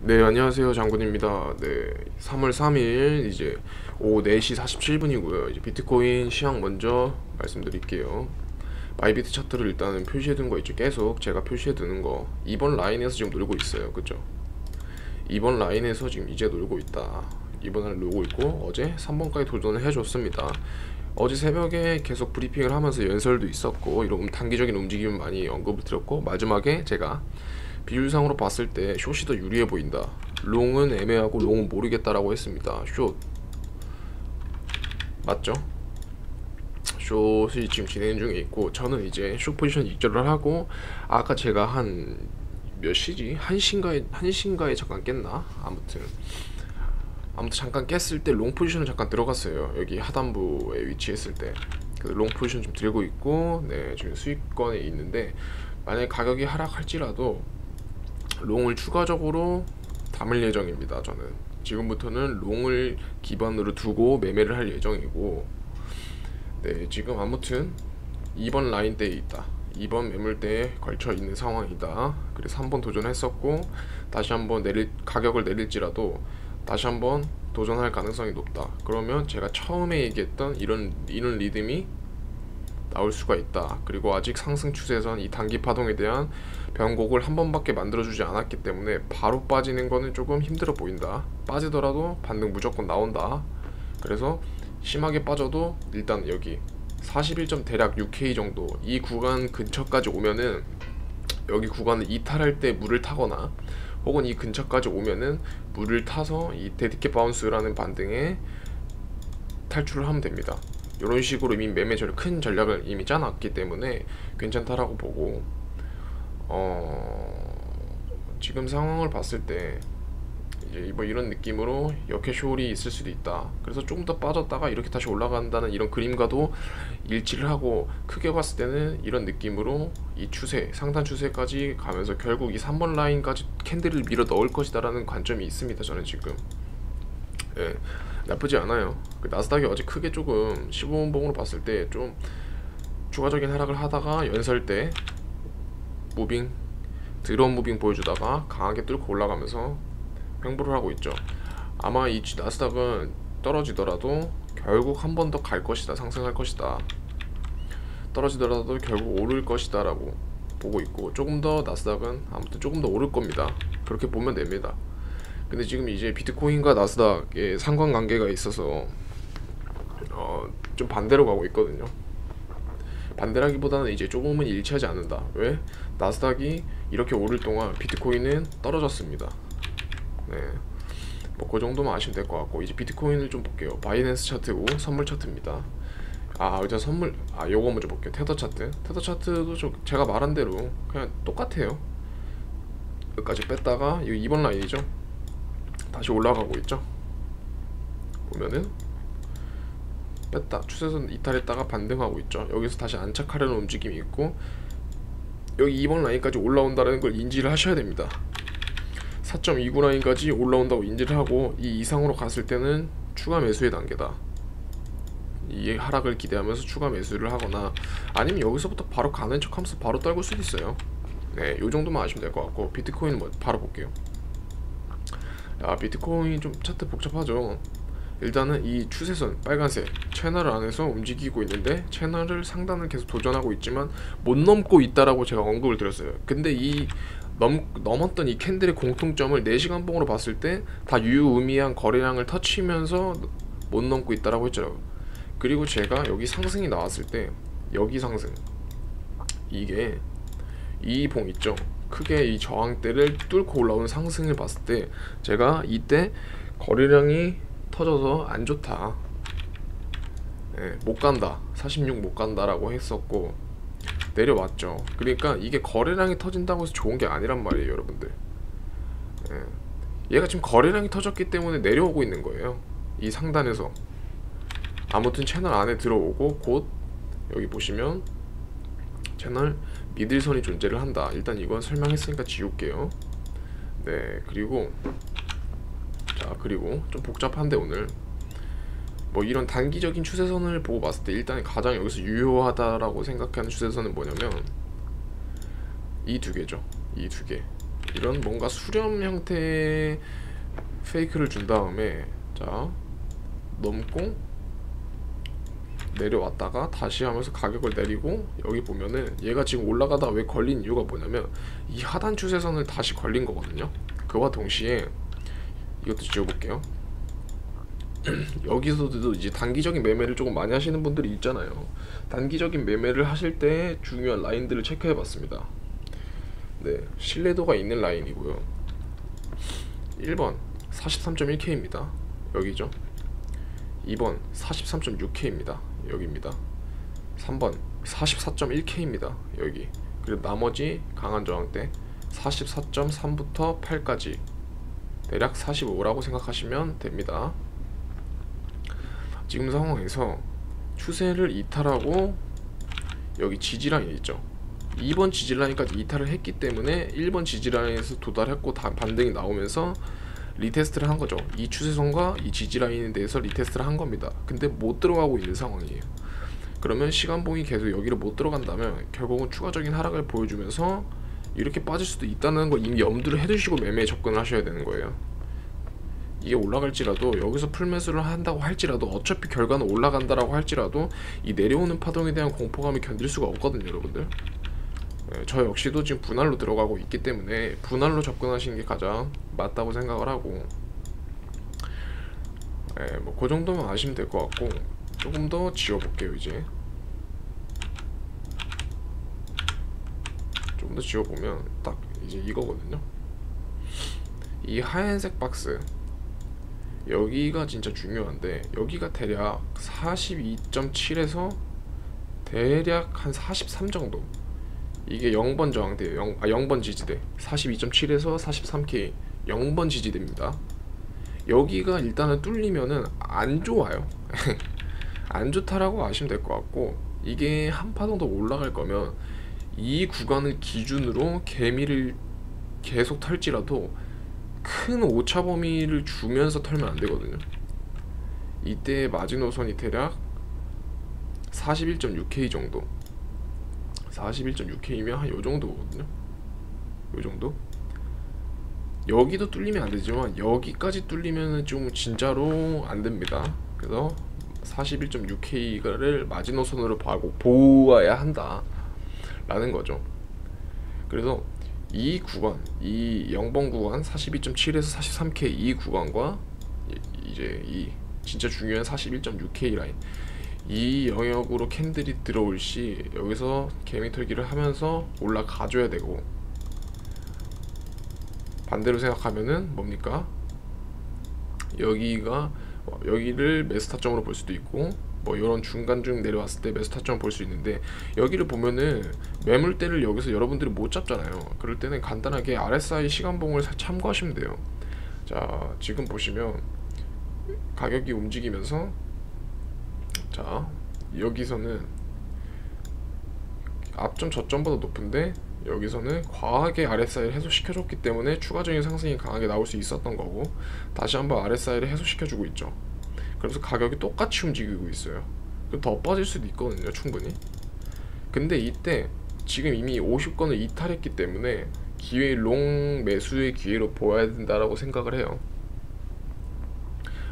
네, 안녕하세요. 장군입니다. 네, 3월 3일 이제 오후 4시 47분이고요. 이제 비트코인 시황 먼저 말씀드릴게요. 바이비트 차트를 일단은 표시해둔 거 있죠. 계속 제가 표시해두는 거 이번 라인에서 지금 놀고 있어요. 그죠? 이번 라인에서 지금 이제 놀고 있다. 이번 날 놀고 있고 어제 3번까지 도전을 해줬습니다. 어제 새벽에 계속 브리핑을 하면서 연설도 있었고 이런 단기적인 움직임을 많이 언급을 드렸고 마지막에 제가 비율상으로 봤을 때 숏이 더 유리해 보인다. 롱은 애매하고 롱은 모르겠다라고 했습니다. 숏 맞죠? 숏이 지금 진행 중에 있고 저는 이제 숏 포지션 익절을 하고 아까 제가 한 몇 시지? 1시인가에 잠깐 깼나? 아무튼 잠깐 깼을 때 롱 포지션을 잠깐 들어갔어요. 여기 하단부에 위치했을 때. 그래서 롱 포지션 좀 들고 있고 네 지금 수익권에 있는데 만약에 가격이 하락할지라도 롱을 추가적으로 담을 예정입니다. 저는 지금부터는 롱을 기반으로 두고 매매를 할 예정이고 네 지금 아무튼 2번 라인대에 있다. 2번 매물대에 걸쳐 있는 상황이다. 그래서 한번 도전했었고 다시 한번 가격을 내릴지라도 다시 한번 도전할 가능성이 높다. 그러면 제가 처음에 얘기했던 이런 리듬이 나올 수가 있다. 그리고 아직 상승 추세선 이 단기 파동에 대한 변곡을 한 번밖에 만들어주지 않았기 때문에 바로 빠지는 거는 조금 힘들어 보인다. 빠지더라도 반등 무조건 나온다. 그래서 심하게 빠져도 일단 여기 41점 대략 6K 정도 이 구간 근처까지 오면은 여기 구간을 이탈할 때 물을 타거나 혹은 이 근처까지 오면은 물을 타서 이 데드캣 바운스라는 반등에 탈출을 하면 됩니다. 이런 식으로 이미 매매 큰 전략을 이미 짜놨기 때문에 괜찮다라고 보고 지금 상황을 봤을 때 이제 뭐 이런 느낌으로 역회 숏이 있을 수도 있다. 그래서 조금 더 빠졌다가 이렇게 다시 올라간다는 이런 그림과도 일치를 하고 크게 봤을 때는 이런 느낌으로 이 추세 상단 추세까지 가면서 결국 이 3번 라인까지 캔들을 밀어 넣을 것이다라는 관점이 있습니다. 저는 지금 예, 나쁘지 않아요. 그 나스닥이 어제 크게 조금 15분봉으로 봤을 때 좀 추가적인 하락을 하다가 연설 때 무빙 드론 무빙 보여주다가 강하게 뚫고 올라가면서 횡보를 하고 있죠. 아마 이 나스닥은 떨어지더라도 결국 한 번 더 갈 것이다. 상승할 것이다. 떨어지더라도 결국 오를 것이다 라고 보고 있고 조금 더 나스닥은 아무튼 조금 더 오를 겁니다. 그렇게 보면 됩니다. 근데 지금 이제 비트코인과 나스닥의 상관관계가 있어서 좀 반대로 가고 있거든요. 반대라기보다는 이제 조금은 일치하지 않는다. 왜? 나스닥이 이렇게 오를 동안 비트코인은 떨어졌습니다. 네, 뭐 그 정도만 아시면 될 것 같고 이제 비트코인을 좀 볼게요. 바이낸스 차트고 선물 차트입니다. 일단 선물 요거 먼저 볼게요. 테더 차트. 테더 차트도 제가 말한 대로 그냥 똑같아요. 여기까지 뺐다가 이거 2번 라인이죠. 다시 올라가고 있죠. 보면은 뺐다 추세선 이탈했다가 반등하고 있죠. 여기서 다시 안착하려는 움직임이 있고 여기 2번 라인까지 올라온다는 걸 인지를 하셔야 됩니다. 4.29 라인까지 올라온다고 인지를 하고 이 이상으로 갔을 때는 추가 매수의 단계다. 이 하락을 기대하면서 추가 매수를 하거나 아니면 여기서부터 바로 가는 척하면서 바로 떨굴 수도 있어요. 네, 요 정도만 아시면 될 것 같고 비트코인은 뭐 바로 볼게요. 비트코인 좀 차트 복잡하죠. 일단은 이 추세선 빨간색 채널 안에서 움직이고 있는데 채널을 상단을 계속 도전하고 있지만 못 넘고 있다라고 제가 언급을 드렸어요. 근데 이 넘었던 이 캔들의 공통점을 4시간 봉으로 봤을 때 다 유의미한 거래량을 터치면서 못 넘고 있다라고 했죠. 그리고 제가 여기 상승이 나왔을 때 여기 상승 이게 이 봉 있죠. 크게 이 저항대를 뚫고 올라오는 상승을 봤을 때 제가 이때 거래량이 터져서 안 좋다. 네, 못 간다. 46 못 간다라고 했었고 내려왔죠. 그러니까 이게 거래량이 터진다고 해서 좋은 게 아니란 말이에요, 여러분들. 네. 얘가 지금 거래량이 터졌기 때문에 내려오고 있는 거예요. 이 상단에서 아무튼 채널 안에 들어오고 곧 여기 보시면 채널 미들선이 존재를 한다. 일단 이건 설명했으니까 지울게요. 네, 그리고 좀 복잡한데 오늘 뭐 이런 단기적인 추세선을 보고 봤을 때 일단 가장 여기서 유효하다라고 생각하는 추세선은 뭐냐면 이 두 개죠. 이 두 개. 이런 뭔가 수렴 형태의 페이크를 준 다음에 자 넘고 내려왔다가 다시 하면서 가격을 내리고, 여기 보면은 얘가 지금 올라가다 왜 걸린 이유가 뭐냐면 이 하단 추세선을 다시 걸린 거거든요. 그와 동시에 이것도 지워볼게요. 여기서도 이제 단기적인 매매를 조금 많이 하시는 분들이 있잖아요. 단기적인 매매를 하실 때 중요한 라인들을 체크해 봤습니다. 네, 신뢰도가 있는 라인이고요. 1번 43.1K입니다. 여기죠. 2번 43.6K입니다. 여기입니다. 3번 44.1K입니다. 여기. 그리고 나머지 강한 저항대 44.3부터 8까지 대략 45라고 생각하시면 됩니다. 지금 상황에서 추세를 이탈하고 여기 지지라인 있죠. 2번 지지라인까지 이탈을 했기 때문에 1번 지지라인에서 도달했고 반등이 나오면서 리테스트를 한 거죠. 이 추세선과 이 지지라인에 대해서 리테스트를 한 겁니다. 근데 못 들어가고 있는 상황이에요. 그러면 시간봉이 계속 여기를 못 들어간다면 결국은 추가적인 하락을 보여주면서 이렇게 빠질 수도 있다는 걸 이미 염두를 해두시고 매매에 접근을 하셔야 되는 거예요. 이게 올라갈지라도, 여기서 풀매수를 한다고 할지라도, 어차피 결과는 올라간다라고 할지라도 이 내려오는 파동에 대한 공포감을 견딜 수가 없거든요, 여러분들. 저 역시도 지금 분할로 들어가고 있기 때문에 분할로 접근하시는 게 가장 맞다고 생각을 하고, 뭐 그 정도만 아시면 될 것 같고, 조금 더 지워볼게요. 이제 조금 더 지워보면 딱 이제 이거거든요. 이 하얀색 박스 여기가 진짜 중요한데, 여기가 대략 42.7에서 대략 한 43 정도, 이게 0번 저항대예요. 0번 지지대 42.7에서 43K 0번 지지대입니다. 여기가 일단은 뚫리면은 안 좋아요. 안 좋다라고 아시면 될 것 같고, 이게 한 파동 더 올라갈 거면 이 구간을 기준으로 개미를 계속 털지라도 큰 오차 범위를 주면서 털면 안 되거든요. 이때 마지노선이 대략 41.6K 정도, 41.6K면 한 요 정도거든요. 요 정도. 여기도 뚫리면 안 되지만 여기까지 뚫리면은 좀 진짜로 안 됩니다. 그래서 41.6K를 마지노선으로 보아야 한다 라는 거죠. 그래서 이 구간, 이 0번 구간 42.7에서 43K 이 구간과 이제 이 진짜 중요한 41.6K 라인, 이 영역으로 캔들이 들어올 시 여기서 개미 털기를 하면서 올라가줘야 되고, 반대로 생각하면은 뭡니까? 여기를 매수 타점으로 볼 수도 있고, 뭐 이런 중간중 내려왔을 때 매수 타점을 볼 수 있는데, 여기를 보면은 매물대를 여기서 여러분들이 못 잡잖아요. 그럴 때는 간단하게 RSI 시간봉을 참고하시면 돼요. 자, 지금 보시면 가격이 움직이면서, 자 여기서는 앞점 저점보다 높은데 여기서는 과하게 RSI를 해소시켜줬기 때문에 추가적인 상승이 강하게 나올 수 있었던 거고, 다시 한번 RSI를 해소시켜주고 있죠. 그래서 가격이 똑같이 움직이고 있어요. 더 빠질 수도 있거든요, 충분히. 근데 이때 지금 이미 50건을 이탈했기 때문에 롱 매수의 기회로 보아야 된다라고 생각을 해요.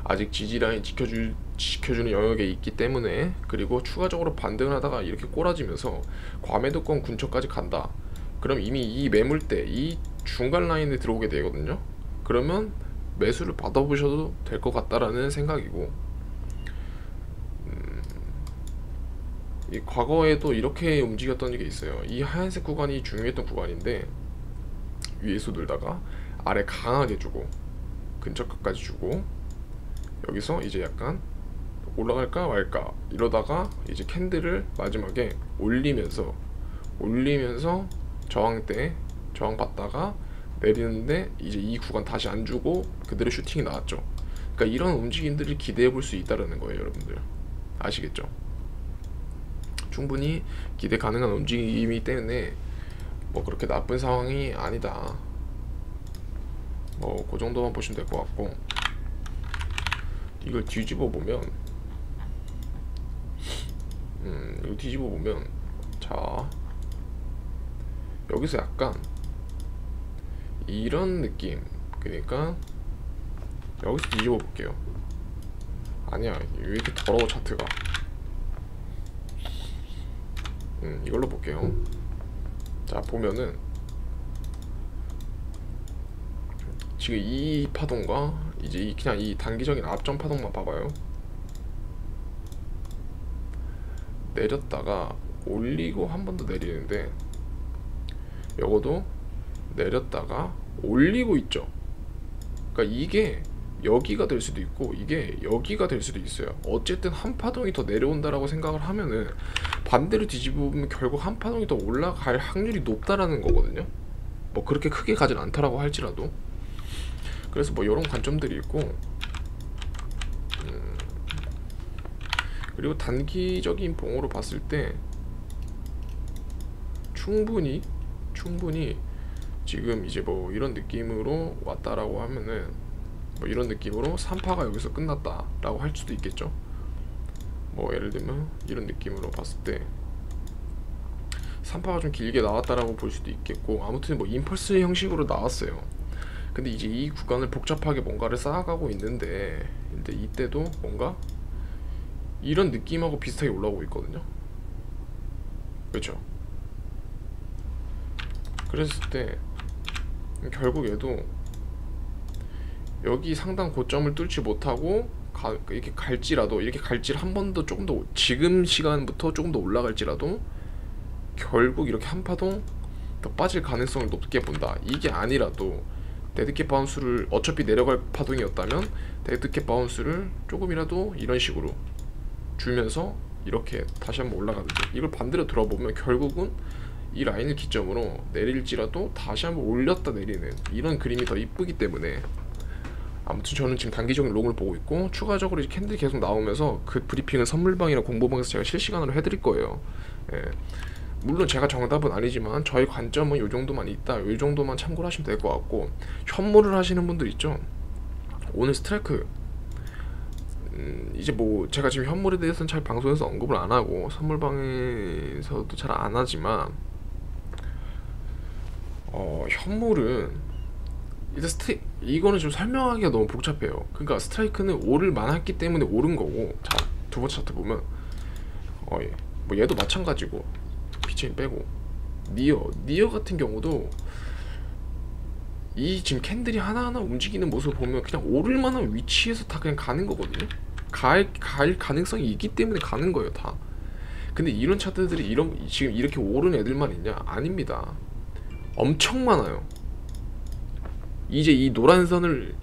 아직 지지라인 지켜주는 영역에 있기 때문에. 그리고 추가적으로 반등을 하다가 이렇게 꼬라지면서 과매도권 근처까지 간다, 그럼 이미 이 매물대, 이 중간 라인에 들어오게 되거든요. 그러면 매수를 받아보셔도 될 것 같다라는 생각이고, 이 과거에도 이렇게 움직였던 게 있어요. 이 하얀색 구간이 중요했던 구간인데 위에서 돌다가 아래 강하게 주고 근처까지 주고, 여기서 이제 약간 올라갈까 말까 이러다가 이제 캔들을 마지막에 올리면서 저항대 저항 받다가 내리는데 이제 이 구간 다시 안 주고 그대로 슈팅이 나왔죠. 그러니까 이런 움직임들을 기대해 볼 수 있다는 거예요, 여러분들. 아시겠죠? 충분히 기대 가능한 움직임이기 때문에 뭐 그렇게 나쁜 상황이 아니다, 뭐 그 정도만 보시면 될 것 같고, 이걸 뒤집어 보면 자 여기서 약간 이런 느낌. 그러니까 여기서 뒤집어 볼게요. 아니야, 왜 이렇게 더러워 차트가. 이걸로 볼게요. 자, 보면은 지금 이 파동과 이제 그냥 이 단기적인 앞전 파동만 봐봐요. 내렸다가 올리고 한 번 더 내리는데, 요거도 내렸다가 올리고 있죠. 그러니까 이게 여기가 될 수도 있고 이게 여기가 될 수도 있어요. 어쨌든 한 파동이 더 내려온다라고 생각을 하면은 반대로 뒤집으면 결국 한 파동이 더 올라갈 확률이 높다라는 거거든요. 뭐 그렇게 크게 가진 않다라고 할지라도. 그래서 뭐 이런 관점들이 있고, 그리고 단기적인 봉으로 봤을 때 충분히 지금 이제 뭐 이런 느낌으로 왔다라고 하면은 뭐 이런 느낌으로 3파가 여기서 끝났다라고 할 수도 있겠죠. 뭐 예를 들면 이런 느낌으로 봤을 때 3파가 좀 길게 나왔다라고 볼 수도 있겠고, 아무튼 뭐 임펄스 형식으로 나왔어요. 근데 이제 이 구간을 복잡하게 뭔가를 쌓아가고 있는데, 근데 이때도 뭔가 이런 느낌하고 비슷하게 올라오고 있거든요. 그렇죠? 그랬을 때 결국 얘도 여기 상당 고점을 뚫지 못하고 이렇게 갈지라도, 이렇게 갈지 한 번 더 조금 더 지금 시간부터 조금 더 올라갈지라도 결국 이렇게 한 파동 더 빠질 가능성을 높게 본다. 이게 아니라도 데드캣 바운스를, 어차피 내려갈 파동이었다면 데드캣 바운스를 조금이라도 이런 식으로 주면서 이렇게 다시 한번 올라가는데, 이걸 반대로 들어보면 결국은 이 라인을 기점으로 내릴지라도 다시 한번 올렸다 내리는 이런 그림이 더 이쁘기 때문에, 아무튼 저는 지금 단기적인 롱을 보고 있고, 추가적으로 이제 캔들이 계속 나오면서 그 브리핑은 선물방이나 공보방에서 제가 실시간으로 해드릴 거예요. 예. 물론 제가 정답은 아니지만 저희 관점은 요 정도만 있다, 요 정도만 참고를 하시면 될 것 같고, 현물을 하시는 분들 있죠. 오늘 스트라이크, 이제 뭐 제가 지금 현물에 대해서는 잘 방송에서 언급을 안 하고 선물방에서도 잘 안 하지만, 현물은 일단 이거는 좀 설명하기가 너무 복잡해요. 그러니까 스트라이크는 오를 만했기 때문에 오른 거고, 자, 두 번째 차트 보면 예. 뭐 얘도 마찬가지고, 비체인 빼고 니어 같은 경우도 이 지금 캔들이 하나하나 움직이는 모습을 보면 그냥 오를 만한 위치에서 다 그냥 가는 거거든요. 갈 가능성이 있기 때문에 가는 거예요, 다. 근데 이런 차트들이 지금 이렇게 오른 애들만 있냐? 아닙니다. 엄청 많아요. 이제 이 노란 선을,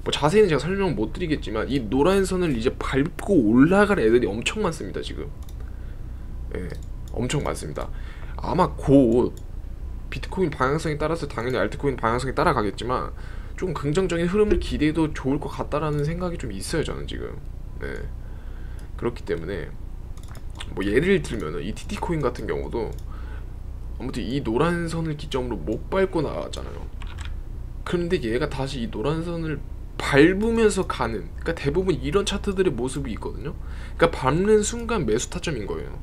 뭐 자세히는 제가 설명 못 드리겠지만, 이 노란 선을 이제 밟고 올라갈 애들이 엄청 많습니다, 지금. 예, 엄청 많습니다. 아마 곧 비트코인 방향성에 따라서 당연히 알트코인 방향성에 따라가겠지만, 좀 긍정적인 흐름을 기대해도 좋을 것 같다라는 생각이 좀 있어요, 저는 지금. 네. 그렇기 때문에 뭐 예를 들면은 이 TT코인 같은 경우도 아무튼 이 노란 선을 기점으로 못 밟고 나왔잖아요. 그런데 얘가 다시 이 노란 선을 밟으면서 가는, 그러니까 대부분 이런 차트들의 모습이 있거든요. 그러니까 밟는 순간 매수 타점인 거예요.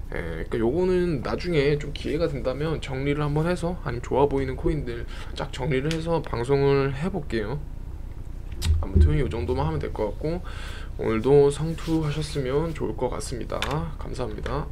그러니까 요거는 나중에 좀 기회가 된다면 정리를 한번 해서, 아니면 좋아 보이는 코인들 쫙 정리를 해서 방송을 해볼게요. 아무튼 요 정도만 하면 될 것 같고, 오늘도 성투하셨으면 좋을 것 같습니다. 감사합니다.